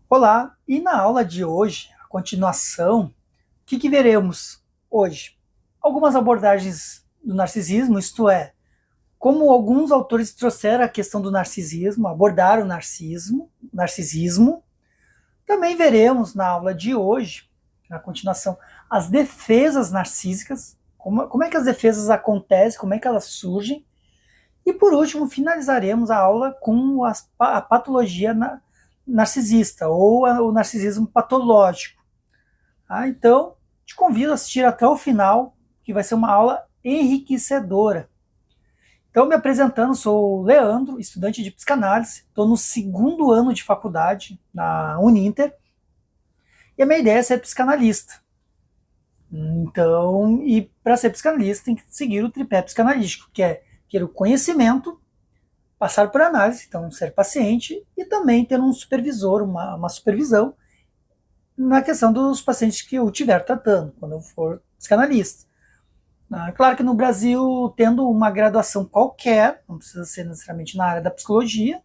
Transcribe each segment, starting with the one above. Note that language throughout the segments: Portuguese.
Olá, e na aula de hoje, a continuação, o que veremos hoje? Algumas abordagens do narcisismo, isto é, como alguns autores trouxeram a questão do narcisismo, abordaram o narcisismo. Também veremos na aula de hoje, na continuação, as defesas narcísicas, como é que as defesas acontecem, como é que elas surgem. E por último, finalizaremos a aula com a patologia narcisista, ou o narcisismo patológico. Então, te convido a assistir até o final, que vai ser uma aula enriquecedora. Então, me apresentando, sou o Leandro, estudante de psicanálise, estou no segundo ano de faculdade na Uninter, e a minha ideia é ser psicanalista. Então, e para ser psicanalista tem que seguir o tripé psicanalítico, que é ter o conhecimento, passar por análise, então ser paciente, e também ter um supervisor, uma supervisão na questão dos pacientes que eu estiver tratando, quando eu for psicanalista. Claro que no Brasil, tendo uma graduação qualquer, não precisa ser necessariamente na área da psicologia,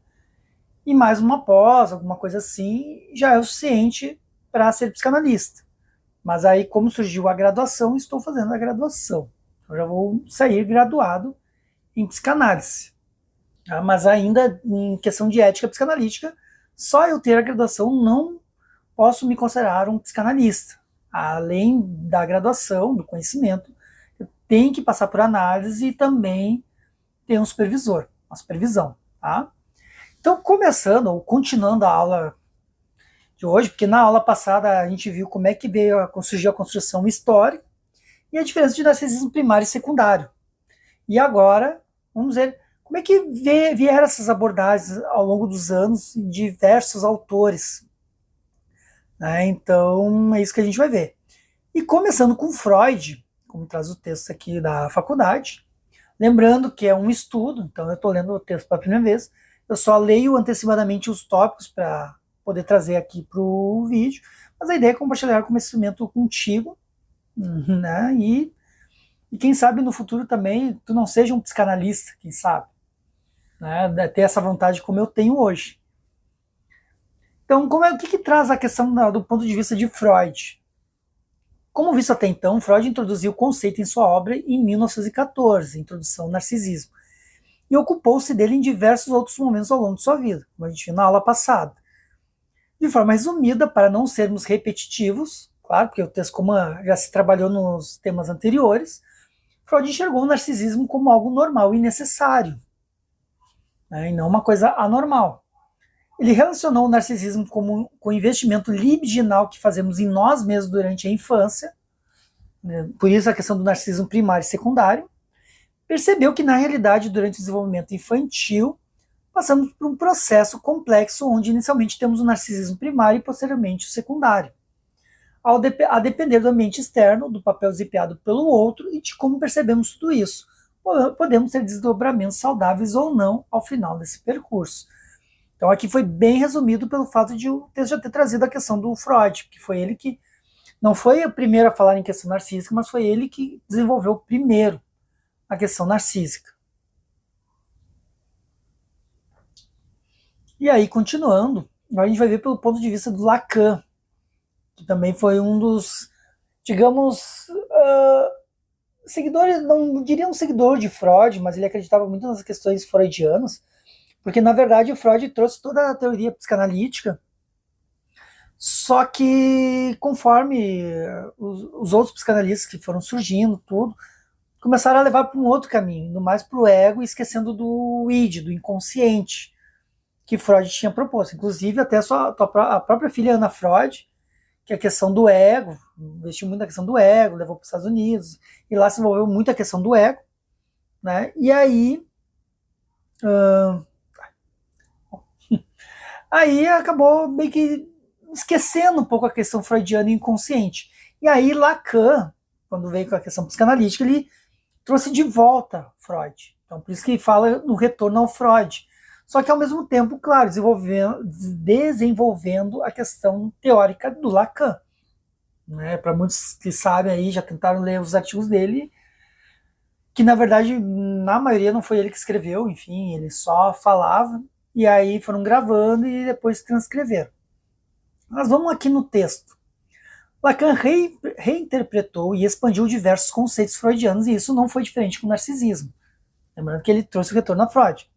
e mais uma pós, alguma coisa assim, já é o suficiente para ser psicanalista. Mas aí, como surgiu a graduação, estou fazendo a graduação. Eu já vou sair graduado em psicanálise. Mas ainda em questão de ética psicanalítica, só eu ter a graduação não posso me considerar um psicanalista. Além da graduação, do conhecimento, eu tenho que passar por análise e também ter um supervisor, uma supervisão. Tá? Então, começando ou continuando a aula de hoje, porque na aula passada a gente viu como é que surgiu a construção histórica e a diferença de narcisismo primário e secundário. E agora, vamos ver como é que vieram essas abordagens ao longo dos anos em diversos autores. Então, é isso que a gente vai ver. E começando com Freud, como traz o texto aqui da faculdade, lembrando que é um estudo, então eu estou lendo o texto pela primeira vez, eu só leio antecipadamente os tópicos para poder trazer aqui para o vídeo, mas a ideia é compartilhar conhecimento contigo, né? E quem sabe no futuro também tu não seja um psicanalista, quem sabe, né? Ter essa vontade como eu tenho hoje. Então, o que traz a questão do ponto de vista de Freud? Como visto até então, Freud introduziu o conceito em sua obra em 1914, Introdução ao Narcisismo, e ocupou-se dele em diversos outros momentos ao longo de sua vida, como a gente viu na aula passada. De forma resumida, para não sermos repetitivos, claro, porque o texto como já se trabalhou nos temas anteriores, Freud enxergou o narcisismo como algo normal e necessário, né, e não uma coisa anormal. Ele relacionou o narcisismo com o investimento libidinal que fazemos em nós mesmos durante a infância, né, por isso a questão do narcisismo primário e secundário. Percebeu que, na realidade, durante o desenvolvimento infantil, passamos por um processo complexo onde inicialmente temos o narcisismo primário e posteriormente o secundário, a depender do ambiente externo, do papel desempenhado pelo outro e de como percebemos tudo isso. Podemos ter desdobramentos saudáveis ou não ao final desse percurso. Então aqui foi bem resumido pelo fato de o texto já ter trazido a questão do Freud, que foi ele que não foi o primeiro a falar em questão narcísica, mas foi ele que desenvolveu primeiro a questão narcísica. E aí, continuando, a gente vai ver pelo ponto de vista do Lacan, que também foi um dos, digamos, seguidores, não diria um seguidor de Freud, mas ele acreditava muito nas questões freudianas, porque na verdade o Freud trouxe toda a teoria psicanalítica, só que conforme os outros psicanalistas que foram surgindo, tudo, começaram a levar para um outro caminho, indo mais para o ego e esquecendo do id, do inconsciente, que Freud tinha proposto. Inclusive, até a própria filha Ana Freud, que é a questão do ego, investiu muito na questão do ego, levou para os Estados Unidos, e lá se envolveu muito a questão do ego, né? E uh, aí acabou meio que esquecendo um pouco a questão freudiana e inconsciente. E aí Lacan, quando veio com a questão psicanalítica, ele trouxe de volta Freud. Então, por isso que fala no retorno ao Freud. Só que, ao mesmo tempo, claro, desenvolvendo a questão teórica do Lacan. Né? Para muitos que sabem aí, já tentaram ler os artigos dele, que na verdade, na maioria, não foi ele que escreveu, enfim, ele só falava, e aí foram gravando e depois transcreveram. Mas vamos aqui no texto. Lacan reinterpretou e expandiu diversos conceitos freudianos, e isso não foi diferente com o narcisismo. Lembrando que ele trouxe o retorno a Freud.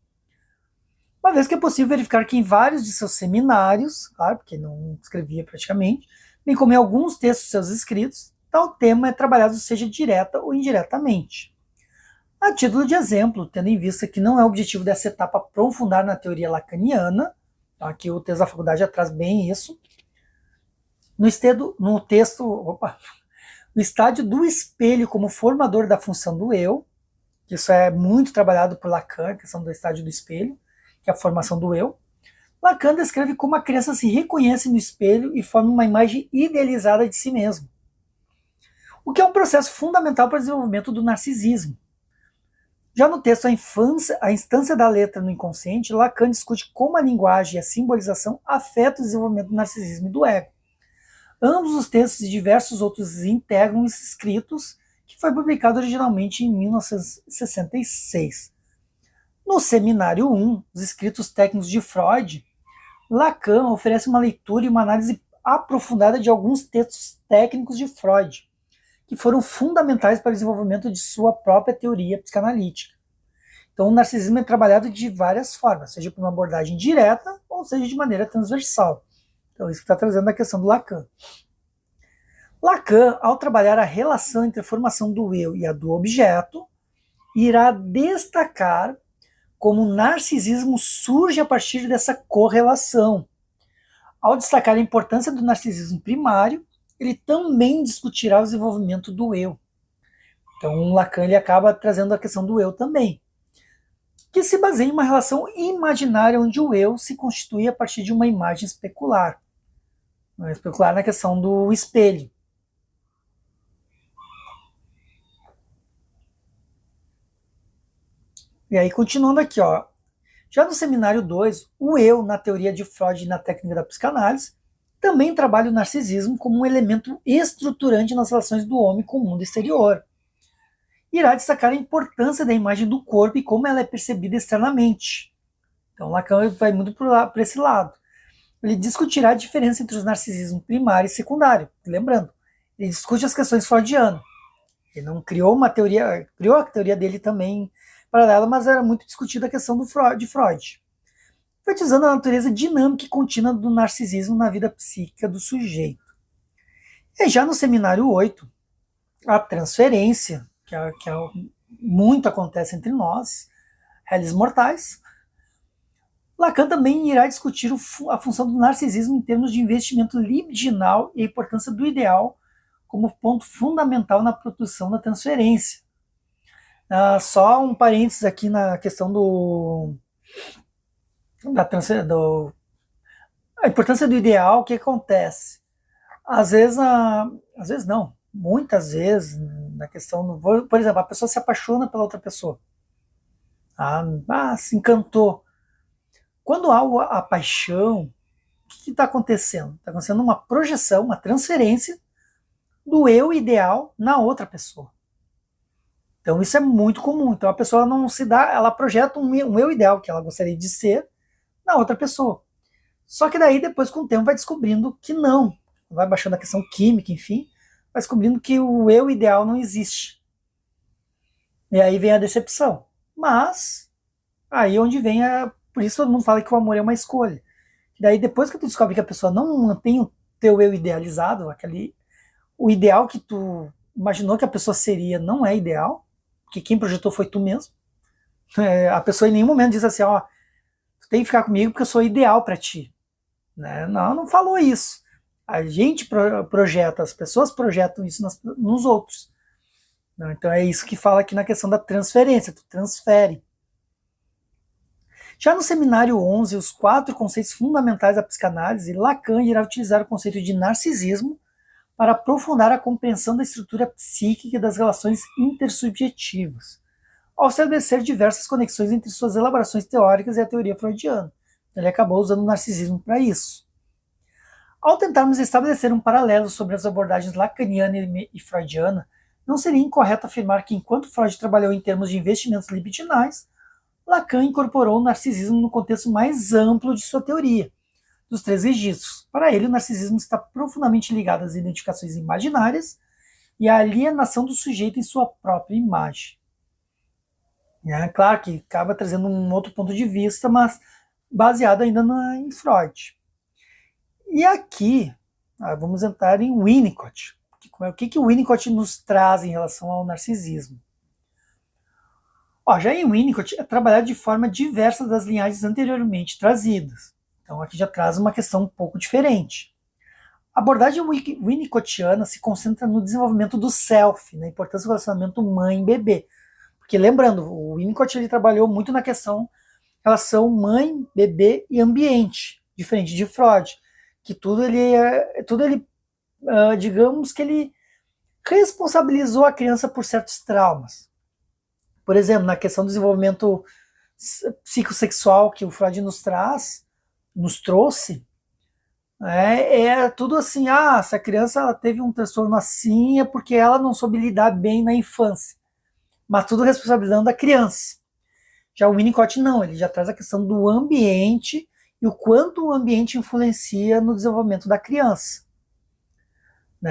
Uma vez que é possível verificar que em vários de seus seminários, claro, porque não escrevia praticamente, bem como em alguns textos de seus escritos, tal tema é trabalhado seja direta ou indiretamente. A título de exemplo, tendo em vista que não é o objetivo dessa etapa aprofundar na teoria lacaniana, então aqui o texto da faculdade já traz bem isso, no estádio do espelho como formador da função do eu, que isso é muito trabalhado por Lacan, a questão do estádio do espelho, que é a formação do eu, Lacan descreve como a criança se reconhece no espelho e forma uma imagem idealizada de si mesmo, o que é um processo fundamental para o desenvolvimento do narcisismo. Já no texto A Instância da Letra no Inconsciente, Lacan discute como a linguagem e a simbolização afetam o desenvolvimento do narcisismo e do ego. Ambos os textos e diversos outros integram esses escritos, que foi publicado originalmente em 1966. No Seminário 1, os escritos técnicos de Freud, Lacan oferece uma leitura e uma análise aprofundada de alguns textos técnicos de Freud, que foram fundamentais para o desenvolvimento de sua própria teoria psicanalítica. Então, o narcisismo é trabalhado de várias formas, seja por uma abordagem direta ou seja de maneira transversal. Então, isso que está trazendo a questão do Lacan. Lacan, ao trabalhar a relação entre a formação do eu e a do objeto, irá destacar como o narcisismo surge a partir dessa correlação. Ao destacar a importância do narcisismo primário, ele também discutirá o desenvolvimento do eu. Então, Lacan ele acaba trazendo a questão do eu também, que se baseia em uma relação imaginária onde o eu se constitui a partir de uma imagem especular. Especular na questão do espelho. E aí, continuando aqui, ó. Já no Seminário 2, o eu, na teoria de Freud e na técnica da psicanálise, também trabalha o narcisismo como um elemento estruturante nas relações do homem com o mundo exterior. Irá destacar a importância da imagem do corpo e como ela é percebida externamente. Então, Lacan vai muito para esse lado. Ele discutirá a diferença entre os narcisismos primário e secundário. Lembrando, ele discute as questões freudianas. Ele não criou uma teoria, criou a teoria dele também paralela, mas era muito discutida a questão de Freud. Enfatizando a natureza dinâmica e contínua do narcisismo na vida psíquica do sujeito. E já no Seminário 8, a transferência, que muito acontece entre nós, réis mortais, Lacan também irá discutir a função do narcisismo em termos de investimento libidinal e a importância do ideal como ponto fundamental na produção da transferência. Só um parênteses aqui na questão a importância do ideal, o que acontece? Às vezes não, muitas vezes, na questão por exemplo, a pessoa se apaixona pela outra pessoa. Se encantou. Quando há a paixão, o que está acontecendo? Está acontecendo uma projeção, uma transferência do eu ideal na outra pessoa. Então isso é muito comum. Então a pessoa não se dá, ela projeta um eu ideal que ela gostaria de ser na outra pessoa. Só que daí depois com o tempo vai descobrindo que não. Vai baixando a questão química, enfim, vai descobrindo que o eu ideal não existe. E aí vem a decepção. Mas aí onde vem por isso todo mundo fala que o amor é uma escolha. E daí depois que tu descobre que a pessoa não mantém o teu eu idealizado, o ideal que tu imaginou que a pessoa seria não é ideal, porque quem projetou foi tu mesmo. A pessoa em nenhum momento diz assim, tu tem que ficar comigo porque eu sou ideal para ti. Né? Não falou isso. A gente projeta, as pessoas projetam isso nos outros. Então é isso que fala aqui na questão da transferência, tu transfere. Já no Seminário 11, os 4 conceitos fundamentais da psicanálise, Lacan irá utilizar o conceito de narcisismo para aprofundar a compreensão da estrutura psíquica e das relações intersubjetivas, ao estabelecer diversas conexões entre suas elaborações teóricas e a teoria freudiana. Ele acabou usando o narcisismo para isso. Ao tentarmos estabelecer um paralelo sobre as abordagens lacaniana e freudiana, não seria incorreto afirmar que enquanto Freud trabalhou em termos de investimentos libidinais, Lacan incorporou o narcisismo no contexto mais amplo de sua teoria, dos três registros. Para ele, o narcisismo está profundamente ligado às identificações imaginárias e à alienação do sujeito em sua própria imagem. É claro que acaba trazendo um outro ponto de vista, mas baseado ainda em Freud. E aqui, vamos entrar em Winnicott. O que o Winnicott nos traz em relação ao narcisismo? Já em Winnicott é trabalhado de forma diversa das linhagens anteriormente trazidas. Então aqui já traz uma questão um pouco diferente. A abordagem winnicottiana se concentra no desenvolvimento do self, na importância do relacionamento mãe-bebê. Porque lembrando, o Winnicott ele trabalhou muito na questão relação mãe, bebê e ambiente, diferente de Freud, que tudo ele digamos que ele responsabilizou a criança por certos traumas. Por exemplo, na questão do desenvolvimento psicossexual que o Freud nos trouxe, é tudo assim, se a criança ela teve um transtorno assim é porque ela não soube lidar bem na infância. Mas tudo responsabilizando a criança. Já o Winnicott não, ele já traz a questão do ambiente e o quanto o ambiente influencia no desenvolvimento da criança.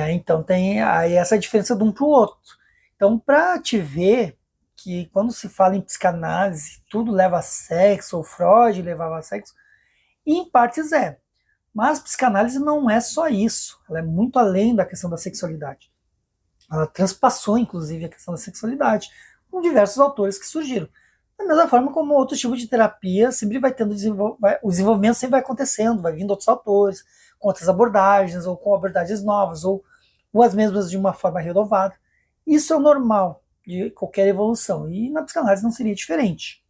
Então tem aí essa diferença de um para o outro. Então, para te ver que quando se fala em psicanálise, tudo leva a sexo, ou Freud levava a sexo, em partes é. Mas psicanálise não é só isso, ela é muito além da questão da sexualidade. Ela transpassou, inclusive, a questão da sexualidade, com diversos autores que surgiram. Da mesma forma como outro tipo de terapia sempre vai tendo o desenvolvimento sempre vai acontecendo, vai vindo outros autores, com outras abordagens, ou com abordagens novas, ou as mesmas de uma forma renovada. Isso é o normal de qualquer evolução, e na psicanálise não seria diferente.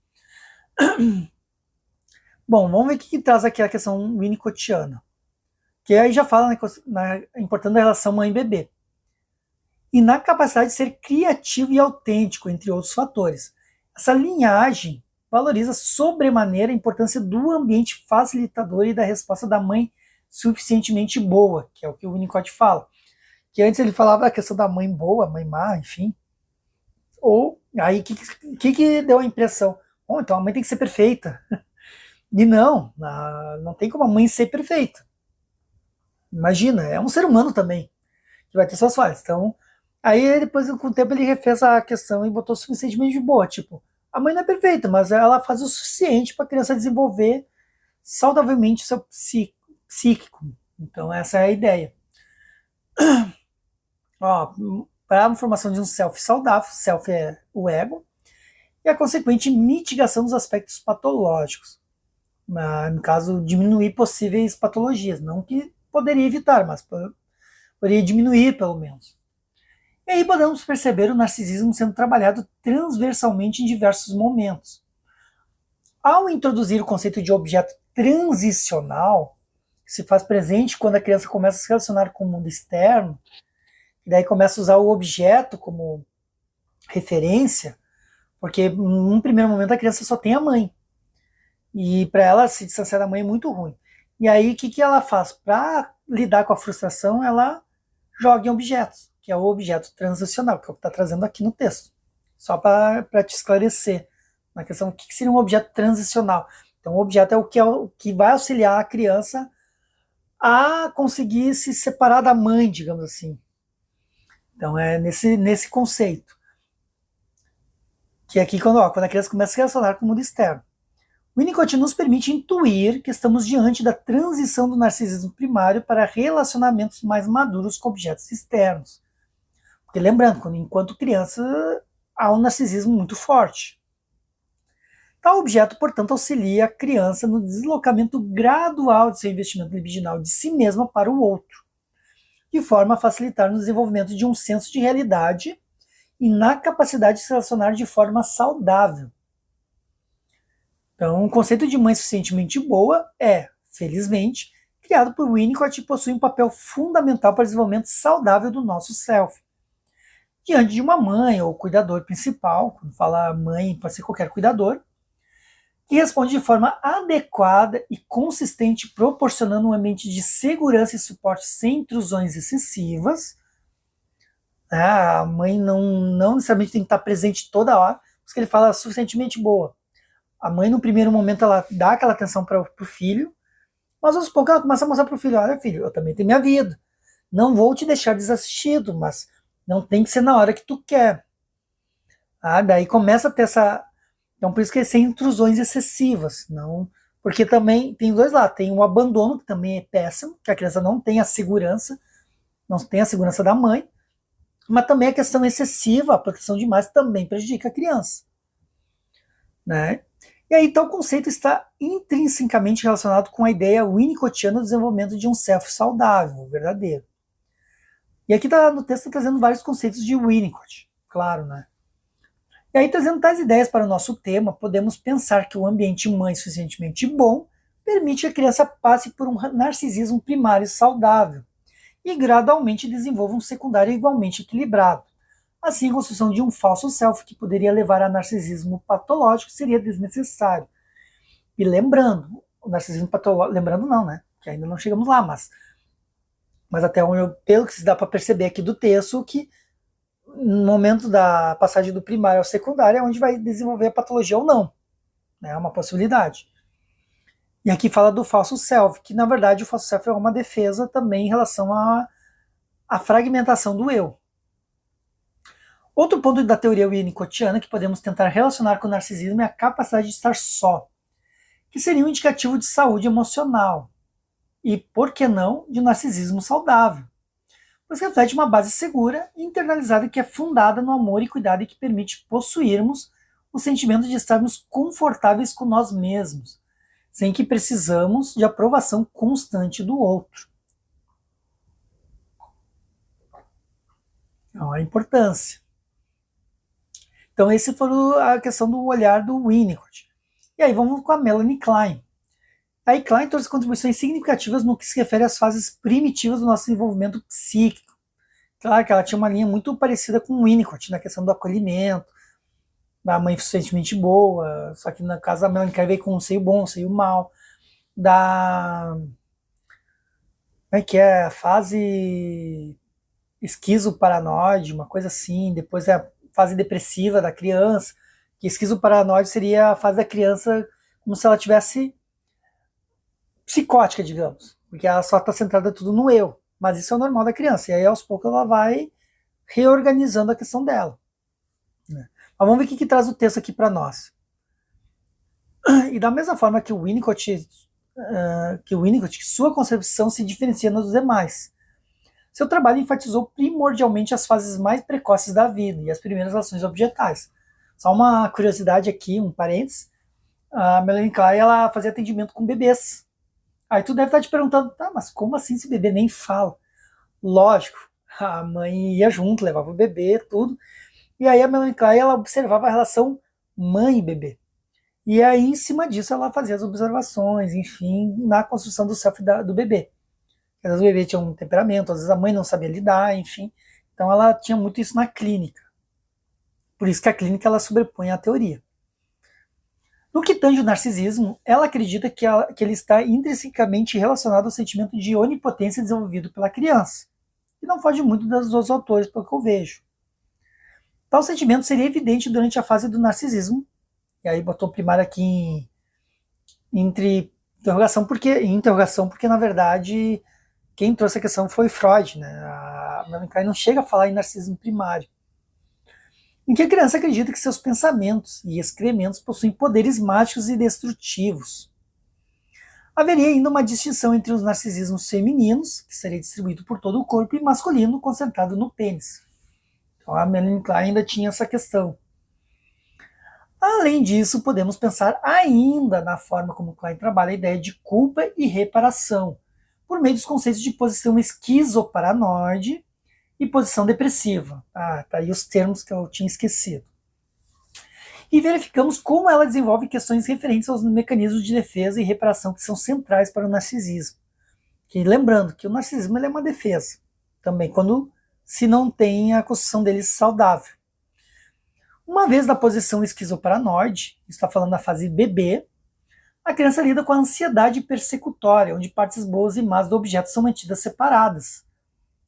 Bom, vamos ver o que traz aqui a questão winnicottiana, que aí já fala na importância da relação mãe-bebê. E na capacidade de ser criativo e autêntico, entre outros fatores. Essa linhagem valoriza sobremaneira a importância do ambiente facilitador e da resposta da mãe suficientemente boa, que é o que o Winnicott fala. Que antes ele falava da questão da mãe boa, mãe má, enfim. Ou aí o que deu a impressão? Então a mãe tem que ser perfeita. E não tem como a mãe ser perfeita. Imagina, é um ser humano também, que vai ter suas falhas. Então, aí depois com o tempo ele refez a questão e botou suficientemente de boa, tipo, a mãe não é perfeita, mas ela faz o suficiente para a criança desenvolver saudavelmente o seu psíquico. Então essa é a ideia. Para a formação de um self saudável, self é o ego, e a consequente mitigação dos aspectos patológicos. No caso, diminuir possíveis patologias, não que poderia evitar, mas poderia diminuir pelo menos. E aí podemos perceber o narcisismo sendo trabalhado transversalmente em diversos momentos. Ao introduzir o conceito de objeto transicional, que se faz presente quando a criança começa a se relacionar com o mundo externo, e daí começa a usar o objeto como referência, porque num primeiro momento a criança só tem a mãe. E para ela se distanciar da mãe é muito ruim. E aí o que ela faz? Para lidar com a frustração, ela joga em objetos, que é o objeto transicional, que é o que está trazendo aqui no texto. Só para te esclarecer na questão do que seria um objeto transicional. Então, o objeto é o que vai auxiliar a criança a conseguir se separar da mãe, digamos assim. Então, é nesse conceito. Que é aqui quando a criança começa a se relacionar com o mundo externo. O Winnicott nos permite intuir que estamos diante da transição do narcisismo primário para relacionamentos mais maduros com objetos externos. Porque lembrando, enquanto criança, há um narcisismo muito forte. Tal objeto, portanto, auxilia a criança no deslocamento gradual de seu investimento libidinal de si mesma para o outro, de forma a facilitar no desenvolvimento de um senso de realidade e na capacidade de se relacionar de forma saudável. Então, o conceito de mãe suficientemente boa é, felizmente, criado por Winnicott e possui um papel fundamental para o desenvolvimento saudável do nosso self. Diante de uma mãe ou cuidador principal, quando fala mãe, pode ser qualquer cuidador, que responde de forma adequada e consistente, proporcionando um ambiente de segurança e suporte sem intrusões excessivas. A mãe não necessariamente tem que estar presente toda hora, porque ele fala suficientemente boa. A mãe, no primeiro momento, ela dá aquela atenção para o filho, Mas aos poucos ela começa a mostrar pro filho, olha filho, eu também tenho minha vida. Não vou te deixar desassistido, mas não tem que ser na hora que tu quer. Daí começa a ter essa... Então por isso que é sem intrusões excessivas. Não... Porque também tem dois lados. Tem o abandono, que também é péssimo, que a criança não tem a segurança, não tem a segurança da mãe. Mas também a questão excessiva, a proteção demais, também prejudica a criança. Né? E aí, tal conceito está intrinsecamente relacionado com a ideia winnicottiana do desenvolvimento de um self saudável, verdadeiro. E aqui no texto está trazendo vários conceitos de Winnicott, claro, né? E aí, trazendo tais ideias para o nosso tema, podemos pensar que o ambiente mãe suficientemente bom permite que a criança passe por um narcisismo primário saudável e gradualmente desenvolva um secundário igualmente equilibrado. Assim, a construção de um falso self que poderia levar a narcisismo patológico seria desnecessário. E lembrando, o narcisismo patológico, lembrando não, né? Que ainda não chegamos lá, mas até onde pelo que se dá para perceber aqui do texto, que no momento da passagem do primário ao secundário é onde vai desenvolver a patologia ou não. É uma possibilidade. E aqui fala do falso self, que na verdade o falso self é uma defesa também em relação à fragmentação do eu. Outro ponto da teoria winnicottiana que podemos tentar relacionar com o narcisismo é a capacidade de estar só, que seria um indicativo de saúde emocional e, por que não, de narcisismo saudável, pois reflete uma base segura e internalizada que é fundada no amor e cuidado e que permite possuirmos o sentimento de estarmos confortáveis com nós mesmos, sem que precisamos de aprovação constante do outro. Então, a importância. Então, esse foi a questão do olhar do Winnicott. E aí vamos com a Melanie Klein. Aí Klein trouxe contribuições significativas no que se refere às fases primitivas do nosso desenvolvimento psíquico. Claro que ela tinha uma linha muito parecida com o Winnicott, na questão do acolhimento, da mãe suficientemente boa, só que no caso da Melanie Klein veio com um seio bom, um seio mal, da... Como é que é? A fase esquizoparanoide, uma coisa assim, depois é a fase depressiva da criança, que esquizoparanoide seria a fase da criança como se ela tivesse psicótica, digamos, porque ela só está centrada tudo no eu, mas isso é o normal da criança, e aí aos poucos ela vai reorganizando a questão dela. Né? Mas vamos ver o que traz o texto aqui para nós. E da mesma forma que o Winnicott, sua concepção se diferencia dos demais. Seu trabalho enfatizou primordialmente as fases mais precoces da vida e as primeiras relações objetais. Só uma curiosidade aqui, um parênteses, a Melanie Klein, ela fazia atendimento com bebês. Aí tu deve estar te perguntando, tá, mas como assim esse bebê nem fala? Lógico, a mãe ia junto, levava o bebê, tudo. E aí a Melanie Klein, ela observava a relação mãe e bebê. E aí, em cima disso, ela fazia as observações, enfim, na construção do self do bebê. Às vezes o bebê tinha um temperamento, às vezes a mãe não sabia lidar, enfim. Então ela tinha muito isso na clínica. Por isso que a clínica ela sobrepõe a teoria. No que tange o narcisismo, ela acredita que ele está intrinsecamente relacionado ao sentimento de onipotência desenvolvido pela criança. E não foge muito dos dois autores, pelo que eu vejo. Tal sentimento seria evidente durante a fase do narcisismo. E aí botou primário aqui entre interrogação, porque na verdade quem trouxe a questão foi Freud, né? A Melanie Klein não chega a falar em narcisismo primário. Em que a criança acredita que seus pensamentos e excrementos possuem poderes mágicos e destrutivos. Haveria ainda uma distinção entre os narcisismos femininos, que seria distribuído por todo o corpo, e masculino, concentrado no pênis. Então a Melanie Klein ainda tinha essa questão. Além disso, podemos pensar ainda na forma como Klein trabalha a ideia de culpa e reparação, por meio dos conceitos de posição esquizoparanoide e posição depressiva. Tá aí os termos que eu tinha esquecido. E verificamos como ela desenvolve questões referentes aos mecanismos de defesa e reparação que são centrais para o narcisismo. E lembrando que o narcisismo é uma defesa, também quando se não tem a construção dele saudável. Uma vez na posição esquizoparanoide, está falando da fase bebê, a criança lida com a ansiedade persecutória, onde partes boas e más do objeto são mantidas separadas.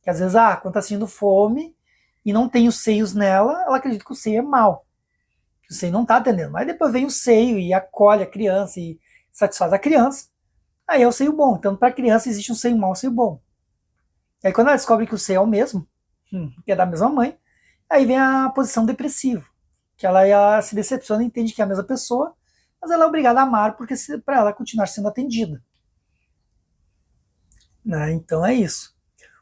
Que às vezes, quando está sentindo fome e não tem os seios nela, ela acredita que o seio é mau. Que o seio não está atendendo. Mas depois vem o seio e acolhe a criança e satisfaz a criança. Aí é o seio bom. Então, para a criança, existe um seio mau e um seio bom. E aí, quando ela descobre que o seio é o mesmo, que é da mesma mãe, aí vem a posição depressiva, que ela se decepciona e entende que é a mesma pessoa, mas ela é obrigada a amar porque para ela continuar sendo atendida. Né? Então é isso.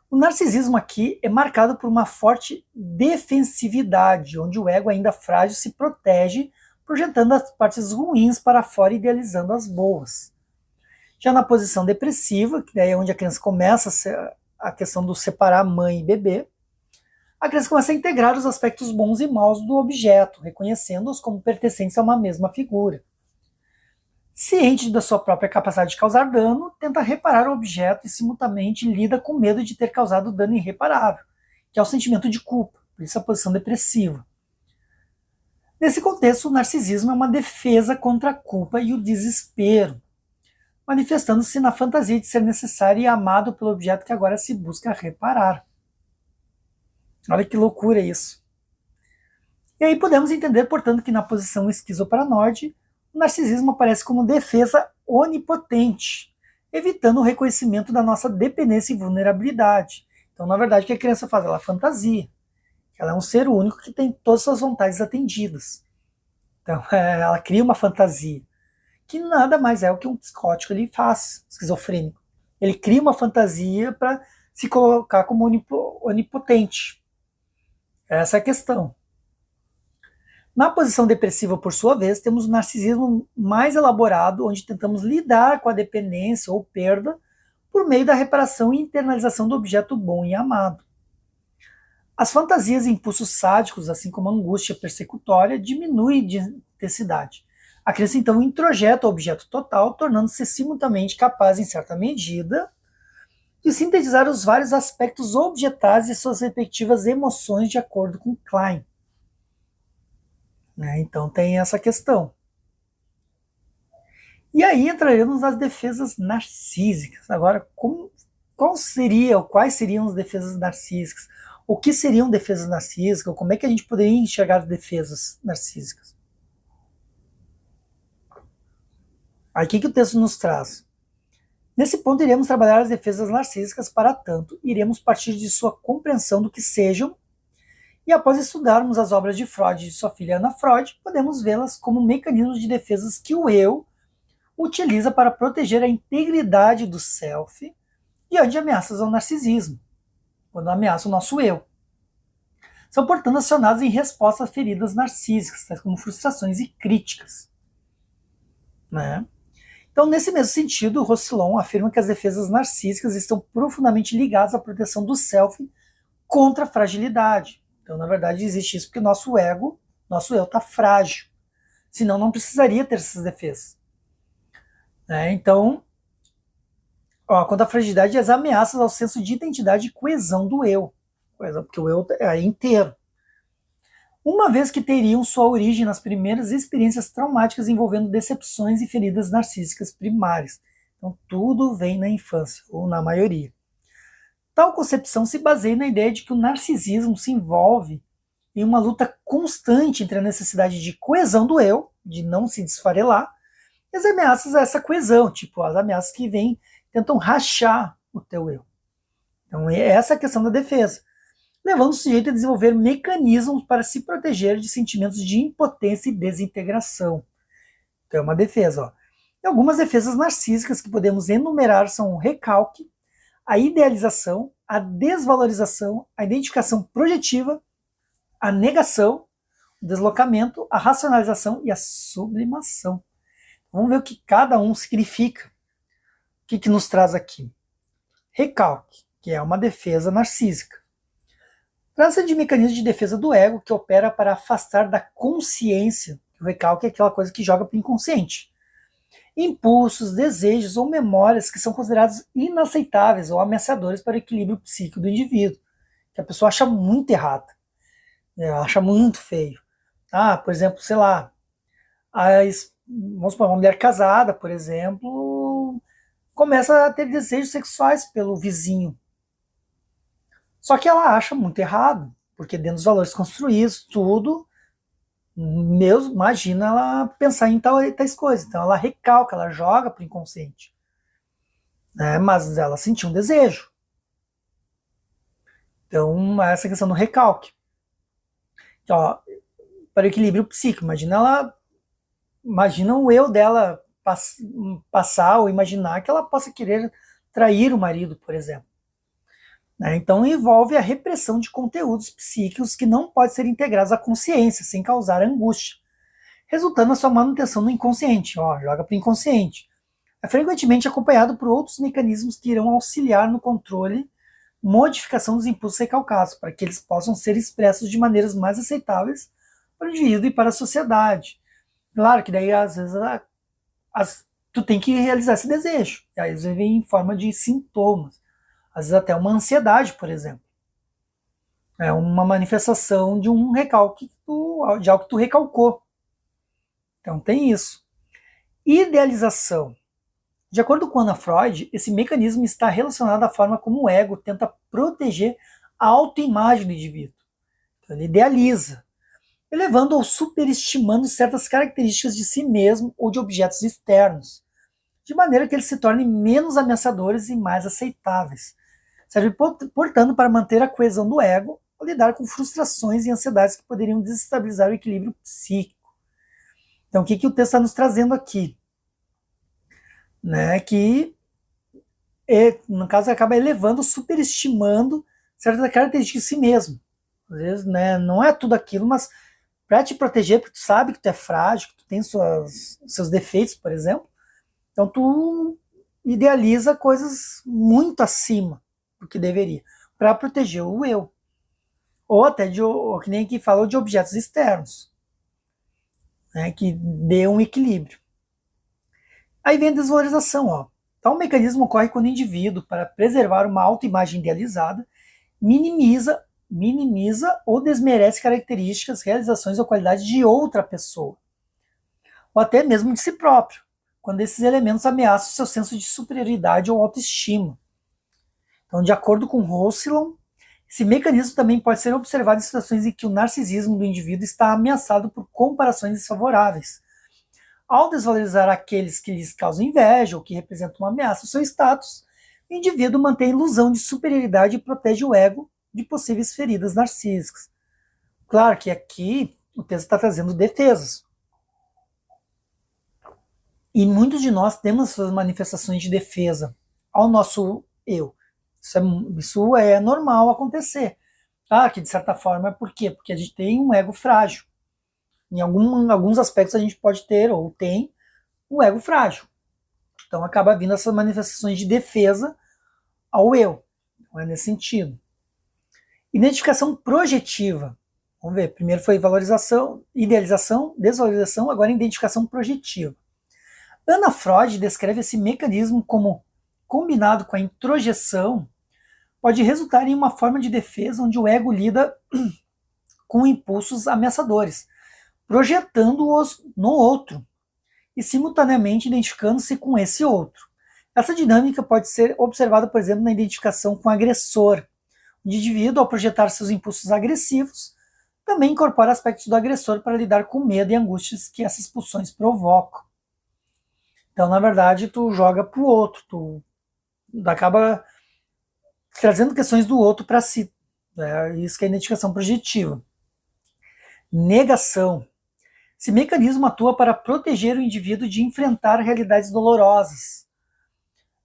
O narcisismo aqui é marcado por uma forte defensividade, onde o ego ainda frágil se protege, projetando as partes ruins para fora e idealizando as boas. Já na posição depressiva, que daí é onde a criança começa a questão do separar mãe e bebê, a criança começa a integrar os aspectos bons e maus do objeto, reconhecendo-os como pertencentes a uma mesma figura. Ciente da sua própria capacidade de causar dano, tenta reparar o objeto e simultaneamente lida com medo de ter causado dano irreparável, que é o sentimento de culpa, por isso a posição depressiva. Nesse contexto, o narcisismo é uma defesa contra a culpa e o desespero, manifestando-se na fantasia de ser necessário e amado pelo objeto que agora se busca reparar. Olha que loucura isso. E aí podemos entender, portanto, que na posição esquizoparanoide, o narcisismo aparece como defesa onipotente, evitando o reconhecimento da nossa dependência e vulnerabilidade. Então, na verdade, o que a criança faz? Ela fantasia. Ela é um ser único que tem todas as suas vontades atendidas. Então, ela cria uma fantasia, que nada mais é o que um psicótico ele faz, esquizofrênico. Ele cria uma fantasia para se colocar como onipotente. Essa é a questão. Na posição depressiva, por sua vez, temos o narcisismo mais elaborado, onde tentamos lidar com a dependência ou perda por meio da reparação e internalização do objeto bom e amado. As fantasias e impulsos sádicos, assim como a angústia persecutória, diminuem de intensidade. A criança então introjeta o objeto total, tornando-se simultaneamente capaz, em certa medida, de sintetizar os vários aspectos objetais e suas respectivas emoções de acordo com Klein. Então tem essa questão. E aí entraremos nas defesas narcísicas. Agora, quais seriam as defesas narcísicas? O que seriam defesas narcísicas? Como é que a gente poderia enxergar as defesas narcísicas? Aí o que o texto nos traz? Nesse ponto, iremos trabalhar as defesas narcísicas, para tanto, iremos partir de sua compreensão do que sejam, e após estudarmos as obras de Freud e de sua filha Ana Freud, podemos vê-las como mecanismos de defesas que o eu utiliza para proteger a integridade do self diante de ameaças ao narcisismo, quando ameaça o nosso eu. São, portanto, acionados em resposta a feridas narcísicas, tais como frustrações e críticas. Né? Então, nesse mesmo sentido, Roussillon afirma que as defesas narcísicas estão profundamente ligadas à proteção do self contra a fragilidade. Então, na verdade, existe isso porque o nosso ego, nosso eu, está frágil. Senão, não precisaria ter essas defesas. Então, quanto à fragilidade, as ameaças ao senso de identidade e coesão do eu. Porque o eu é inteiro. Uma vez que teriam sua origem nas primeiras experiências traumáticas envolvendo decepções e feridas narcísicas primárias. Então, tudo vem na infância, ou na maioria. Tal concepção se baseia na ideia de que o narcisismo se envolve em uma luta constante entre a necessidade de coesão do eu, de não se desfarelar, e as ameaças a essa coesão, tipo as ameaças que tentam rachar o teu eu. Então, essa é a questão da defesa, levando o sujeito a desenvolver mecanismos para se proteger de sentimentos de impotência e desintegração. Então é uma defesa. E algumas defesas narcísicas que podemos enumerar são o recalque, a idealização, a desvalorização, a identificação projetiva, a negação, o deslocamento, a racionalização e a sublimação. Vamos ver o que cada um significa. O que nos traz aqui? Recalque, que é uma defesa narcísica. Trata-se de mecanismo de defesa do ego que opera para afastar da consciência. O recalque é aquela coisa que joga para o inconsciente. Impulsos, desejos ou memórias que são considerados inaceitáveis ou ameaçadores para o equilíbrio psíquico do indivíduo, que a pessoa acha muito errado, acha muito feio. Por exemplo, sei lá, vamos supor, uma mulher casada, por exemplo, começa a ter desejos sexuais pelo vizinho. Só que ela acha muito errado, porque dentro dos valores construídos, tudo, imagina ela pensar em tais coisas. Então ela recalca, ela joga para o inconsciente. né? Mas ela sentiu um desejo. Então, essa questão do recalque. Então, ó, para o equilíbrio psíquico, imagina o eu dela passar ou imaginar que ela possa querer trair o marido, por exemplo. Né? Então, envolve a repressão de conteúdos psíquicos que não podem ser integrados à consciência, sem causar angústia, resultando na sua manutenção no inconsciente. Ó, joga para o inconsciente. É frequentemente acompanhado por outros mecanismos que irão auxiliar no controle, modificação dos impulsos recalcados, para que eles possam ser expressos de maneiras mais aceitáveis para o indivíduo e para a sociedade. Claro que daí, às vezes, tu tem que realizar esse desejo. E aí, às vezes, vem em forma de sintomas. Às vezes, até uma ansiedade, por exemplo. É uma manifestação de um recalque, de algo que tu recalcou. Então, tem isso. Idealização. De acordo com Ana Freud, esse mecanismo está relacionado à forma como o ego tenta proteger a autoimagem do indivíduo. Então, ele idealiza, elevando ou superestimando certas características de si mesmo ou de objetos externos, de maneira que eles se tornem menos ameaçadores e mais aceitáveis. Serve, portanto, para manter a coesão do ego ou lidar com frustrações e ansiedades que poderiam desestabilizar o equilíbrio psíquico. Então, o que o texto está nos trazendo aqui? Né, que, no caso, acaba elevando, superestimando certas características de si mesmo. Às vezes, né, não é tudo aquilo, mas para te proteger, porque tu sabe que tu é frágil, que tu tem seus defeitos, por exemplo, então tu idealiza coisas muito acima do que deveria, para proteger o eu. Ou até, que nem aqui falou, de objetos externos, né, que dê um equilíbrio. Aí vem a desvalorização. Ó. Tal mecanismo ocorre quando o indivíduo, para preservar uma autoimagem idealizada, minimiza ou desmerece características, realizações ou qualidades de outra pessoa, ou até mesmo de si próprio, quando esses elementos ameaçam seu senso de superioridade ou autoestima. Então, de acordo com Roussillon, esse mecanismo também pode ser observado em situações em que o narcisismo do indivíduo está ameaçado por comparações desfavoráveis. Ao desvalorizar aqueles que lhes causam inveja ou que representam uma ameaça ao seu status, o indivíduo mantém a ilusão de superioridade e protege o ego de possíveis feridas narcísicas. Claro que aqui o texto está trazendo defesas. E muitos de nós temos essas manifestações de defesa ao nosso eu. Isso é normal acontecer. Que de certa forma é por quê? Porque a gente tem um ego frágil. Em alguns aspectos a gente pode ter ou tem um ego frágil. Então acaba vindo essas manifestações de defesa ao eu. Não é nesse sentido. Identificação projetiva. Vamos ver, primeiro foi valorização, idealização, desvalorização, agora identificação projetiva. Ana Freud descreve esse mecanismo como, combinado com a introjeção, pode resultar em uma forma de defesa onde o ego lida com impulsos ameaçadores, projetando-os no outro e simultaneamente identificando-se com esse outro. Essa dinâmica pode ser observada, por exemplo, na identificação com o agressor. O indivíduo, ao projetar seus impulsos agressivos, também incorpora aspectos do agressor para lidar com o medo e angústias que essas pulsões provocam. Então, na verdade, tu joga para o outro, tu acaba trazendo questões do outro para si. Né? Isso que é a identificação projetiva. Negação. Esse mecanismo atua para proteger o indivíduo de enfrentar realidades dolorosas,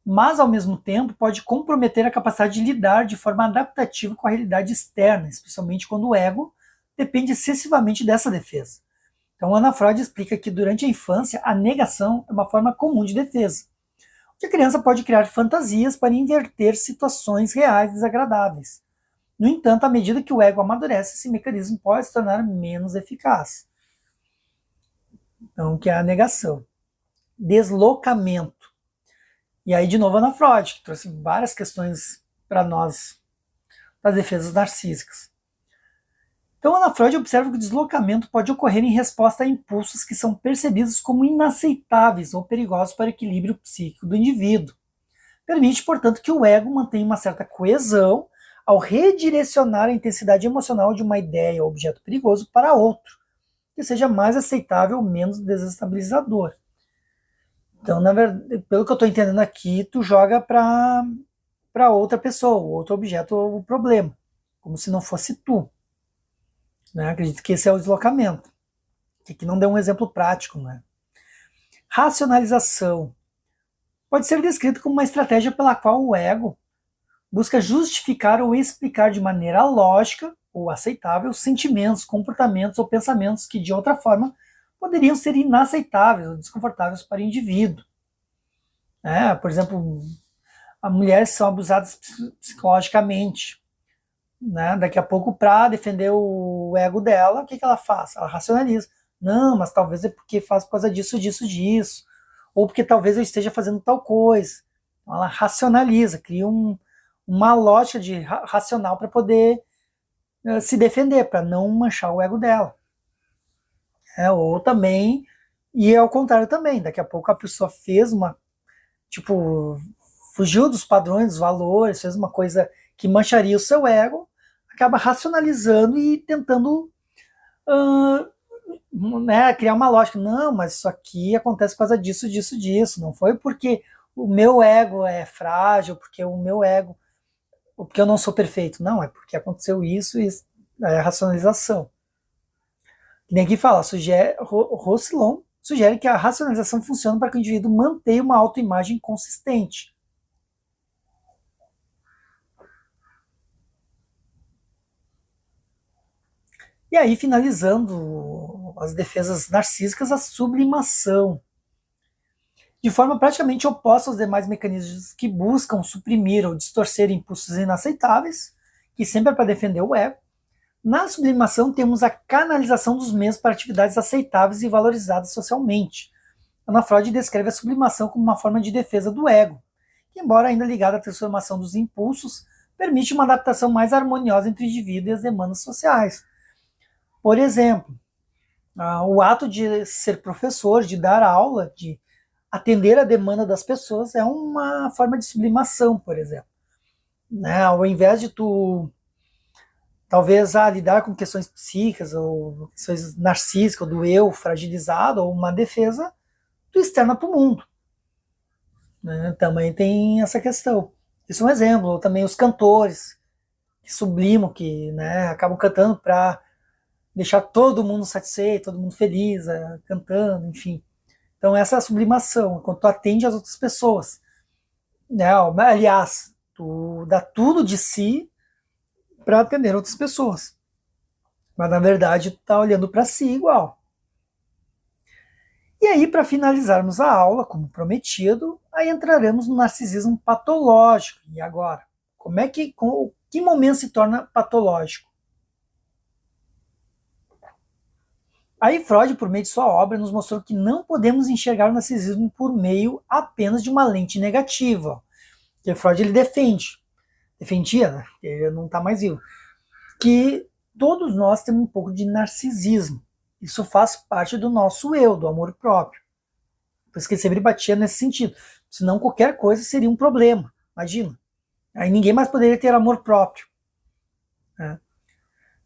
mas, ao mesmo tempo, pode comprometer a capacidade de lidar de forma adaptativa com a realidade externa, especialmente quando o ego depende excessivamente dessa defesa. Então, Ana Freud explica que, durante a infância, a negação é uma forma comum de defesa, onde a criança pode criar fantasias para inverter situações reais desagradáveis. No entanto, à medida que o ego amadurece, esse mecanismo pode se tornar menos eficaz. Então, que é a negação. Deslocamento. E aí, de novo, Ana Freud, que trouxe várias questões para nós das defesas narcísicas. Então, Ana Freud observa que o deslocamento pode ocorrer em resposta a impulsos que são percebidos como inaceitáveis ou perigosos para o equilíbrio psíquico do indivíduo. Permite, portanto, que o ego mantenha uma certa coesão ao redirecionar a intensidade emocional de uma ideia ou objeto perigoso para outro, que seja mais aceitável ou menos desestabilizador. Então, na verdade, pelo que eu estou entendendo aqui, tu joga para outra pessoa, outro objeto ou problema, como se não fosse tu. Né? Acredito que esse é o deslocamento. Que aqui não deu um exemplo prático. Né? Racionalização pode ser descrito como uma estratégia pela qual o ego busca justificar ou explicar de maneira lógica ou aceitável sentimentos, comportamentos ou pensamentos que, de outra forma, poderiam ser inaceitáveis ou desconfortáveis para o indivíduo. Por exemplo, as mulheres são abusadas psicologicamente. Né? Daqui a pouco, para defender o ego dela, o que ela faz? Ela racionaliza. Não, mas talvez é porque faz por causa disso, disso, disso. Ou porque talvez eu esteja fazendo tal coisa. Então, ela racionaliza, cria uma lógica de racional para poder se defender, para não manchar o ego dela. Ou também, e ao contrário também, daqui a pouco a pessoa fez fugiu dos padrões, dos valores, fez uma coisa que mancharia o seu ego, acaba racionalizando e tentando criar uma lógica. Não, mas isso aqui acontece por causa disso, disso, disso. Não foi porque o meu ego é frágil, porque o meu ego, porque eu não sou perfeito. Não, é porque aconteceu isso e é a racionalização. Que nem aqui fala, Roussillon sugere que a racionalização funciona para que o indivíduo mantenha uma autoimagem consistente. E aí, finalizando as defesas narcísicas, a sublimação. De forma praticamente oposta aos demais mecanismos que buscam suprimir ou distorcer impulsos inaceitáveis, que sempre é para defender o ego, na sublimação temos a canalização dos mesmos para atividades aceitáveis e valorizadas socialmente. Ana Freud descreve a sublimação como uma forma de defesa do ego, que, embora ainda ligada à transformação dos impulsos, permite uma adaptação mais harmoniosa entre o indivíduo e as demandas sociais. Por exemplo, o ato de ser professor, de dar aula, de atender a demanda das pessoas é uma forma de sublimação, por exemplo. Ao invés de tu, talvez, lidar com questões psíquicas ou questões narcísicas, ou do eu fragilizado, ou uma defesa, tu externa para o mundo. Também tem essa questão. Isso é um exemplo. Ou também os cantores que sublimam, que acabam cantando para deixar todo mundo satisfeito, todo mundo feliz, cantando, enfim. Então essa é a sublimação, quando tu atende as outras pessoas. Aliás, tu dá tudo de si para atender outras pessoas. Mas na verdade tu tá olhando para si igual. E aí, para finalizarmos a aula, como prometido, aí entraremos no narcisismo patológico. E agora? Que momento se torna patológico? Aí Freud, por meio de sua obra, nos mostrou que não podemos enxergar o narcisismo por meio apenas de uma lente negativa. Que Freud ele defendia, né? Ele não está mais vivo, que todos nós temos um pouco de narcisismo. Isso faz parte do nosso eu, do amor próprio. Por isso que ele sempre batia nesse sentido. Senão qualquer coisa seria um problema, imagina. Aí ninguém mais poderia ter amor próprio.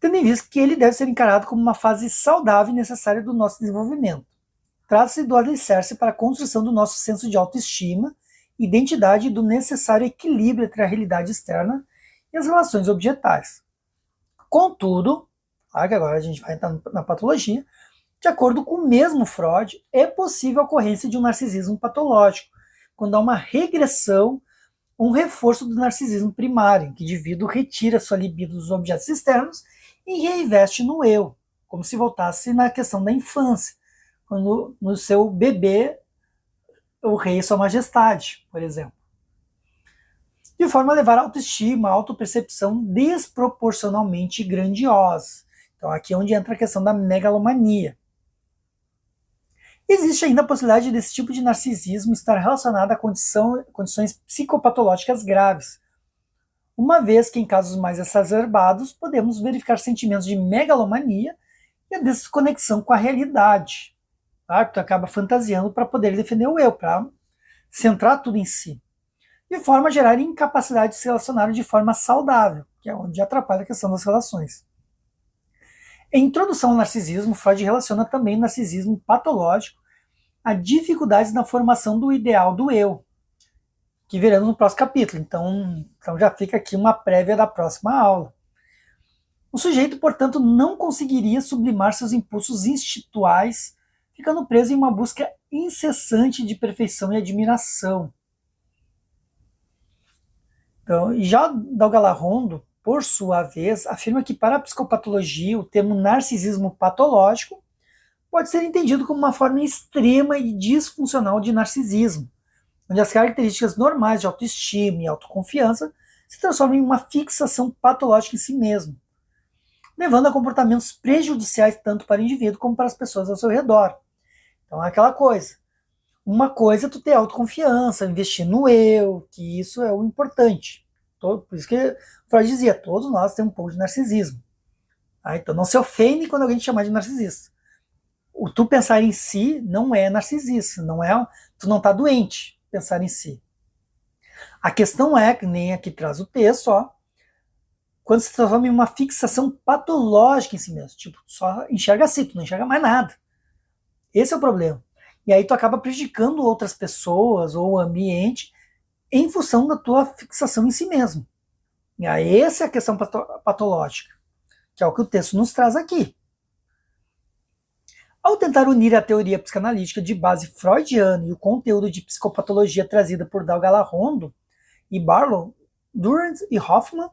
Tendo em vista que ele deve ser encarado como uma fase saudável e necessária do nosso desenvolvimento. Trata-se do alicerce para a construção do nosso senso de autoestima, identidade e do necessário equilíbrio entre a realidade externa e as relações objetais. Contudo, claro que agora a gente vai entrar na patologia, de acordo com o mesmo Freud, é possível a ocorrência de um narcisismo patológico, quando há uma regressão, um reforço do narcisismo primário, em que o indivíduo retira sua libido dos objetos externos e reinveste no eu, como se voltasse na questão da infância, quando no seu bebê, o rei e sua majestade, por exemplo. De forma a levar a autoestima, a autopercepção desproporcionalmente grandiosa. Então aqui é onde entra a questão da megalomania. Existe ainda a possibilidade desse tipo de narcisismo estar relacionado a condições psicopatológicas graves, uma vez que em casos mais exacerbados podemos verificar sentimentos de megalomania e a desconexão com a realidade. Tu acaba fantasiando para poder defender o eu, para centrar tudo em si, de forma a gerar incapacidade de se relacionar de forma saudável, que é onde atrapalha a questão das relações. Em Introdução ao Narcisismo, Freud relaciona também o narcisismo patológico a dificuldades na formação do ideal do eu, que veremos no próximo capítulo. Então já fica aqui uma prévia da próxima aula. O sujeito, portanto, não conseguiria sublimar seus impulsos instintuais, ficando preso em uma busca incessante de perfeição e admiração. Então, e já Dalgalarrondo, por sua vez, afirma que para a psicopatologia o termo narcisismo patológico pode ser entendido como uma forma extrema e disfuncional de narcisismo, onde as características normais de autoestima e autoconfiança se transformam em uma fixação patológica em si mesmo, levando a comportamentos prejudiciais tanto para o indivíduo como para as pessoas ao seu redor. Então é aquela coisa. Uma coisa é tu ter autoconfiança, investir no eu, que isso é o importante. Por isso que Freud dizia, todos nós temos um pouco de narcisismo. Então não se ofende quando alguém te chamar de narcisista. O tu pensar em si não é narcisista, tu não está doente pensar em si. A questão é, que nem aqui traz o texto, quando se transforma em uma fixação patológica em si mesmo. Tipo, tu só enxerga assim, tu não enxerga mais nada. Esse é o problema. E aí tu acaba prejudicando outras pessoas ou o ambiente em função da tua fixação em si mesmo. E aí essa é a questão patológica, que é o que o texto nos traz aqui. Ao tentar unir a teoria psicanalítica de base freudiana e o conteúdo de psicopatologia trazida por Dalgalarrondo e Barlow, Durant e Hoffman,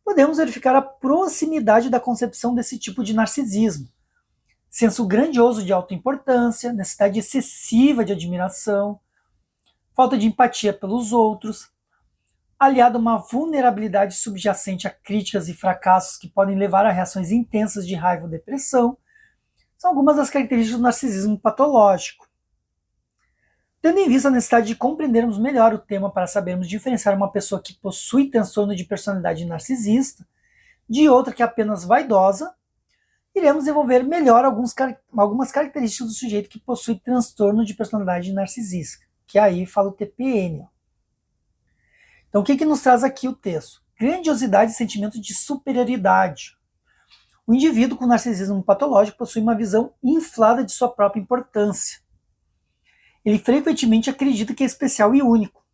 podemos verificar a proximidade da concepção desse tipo de narcisismo. Senso grandioso de autoimportância, necessidade excessiva de admiração, falta de empatia pelos outros, aliado a uma vulnerabilidade subjacente a críticas e fracassos que podem levar a reações intensas de raiva ou depressão, são algumas das características do narcisismo patológico. Tendo em vista a necessidade de compreendermos melhor o tema para sabermos diferenciar uma pessoa que possui transtorno de personalidade narcisista de outra que é apenas vaidosa, iremos desenvolver melhor algumas características do sujeito que possui transtorno de personalidade narcisista, que aí fala o TPN. Então o que nos traz aqui o texto? Grandiosidade e sentimento de superioridade. O indivíduo com narcisismo patológico possui uma visão inflada de sua própria importância. Ele frequentemente acredita que é especial e único,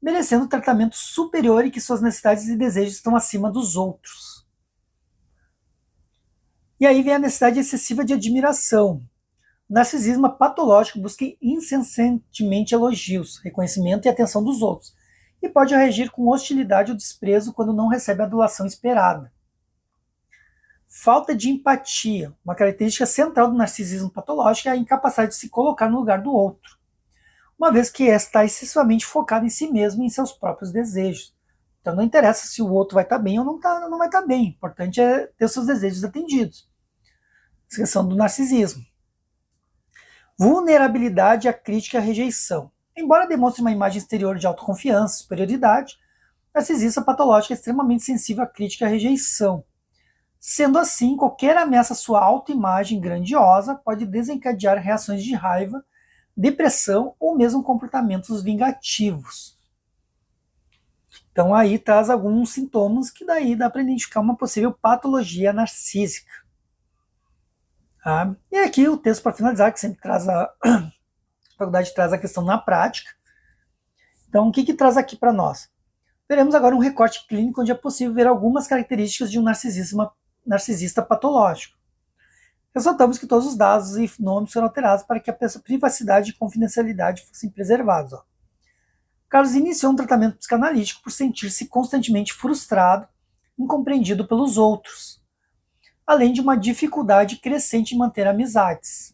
merecendo tratamento superior e que suas necessidades e desejos estão acima dos outros. E aí vem a necessidade excessiva de admiração. O narcisismo patológico busca incessantemente elogios, reconhecimento e atenção dos outros, e pode reagir com hostilidade ou desprezo quando não recebe a adulação esperada. Falta de empatia. Uma característica central do narcisismo patológico é a incapacidade de se colocar no lugar do outro, uma vez que está excessivamente focado em si mesmo e em seus próprios desejos. Então não interessa se o outro vai estar bem ou não vai estar bem. O importante é ter seus desejos atendidos. Essa questão do narcisismo. Vulnerabilidade à crítica e à rejeição. Embora demonstre uma imagem exterior de autoconfiança e superioridade, o narcisista patológico é extremamente sensível à crítica e à rejeição. Sendo assim, qualquer ameaça à sua autoimagem grandiosa pode desencadear reações de raiva, depressão ou mesmo comportamentos vingativos. Então aí traz alguns sintomas que daí dá para identificar uma possível patologia narcísica. E aqui o texto para finalizar, que sempre traz a faculdade traz a questão na prática. Então o que traz aqui para nós? Veremos agora um recorte clínico onde é possível ver algumas características de um narcisista patológico. Ressaltamos que todos os dados e nomes foram alterados para que a privacidade e confidencialidade fossem preservados. Carlos iniciou um tratamento psicanalítico por sentir-se constantemente frustrado, incompreendido pelos outros, além de uma dificuldade crescente em manter amizades.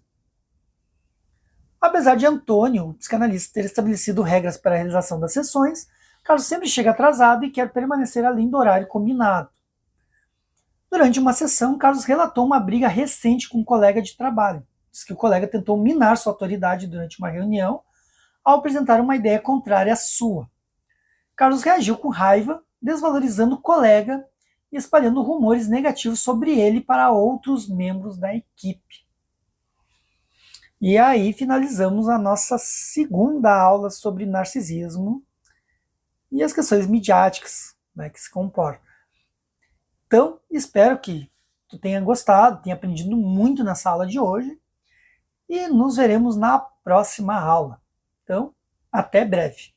Apesar de Antônio, o psicanalista, ter estabelecido regras para a realização das sessões, Carlos sempre chega atrasado e quer permanecer além do horário combinado. Durante uma sessão, Carlos relatou uma briga recente com um colega de trabalho. Diz que o colega tentou minar sua autoridade durante uma reunião ao apresentar uma ideia contrária à sua. Carlos reagiu com raiva, desvalorizando o colega e espalhando rumores negativos sobre ele para outros membros da equipe. E aí finalizamos a nossa segunda aula sobre narcisismo e as questões midiáticas, que se comportam. Então, espero que tu tenha gostado, tenha aprendido muito nessa aula de hoje e nos veremos na próxima aula. Então, até breve.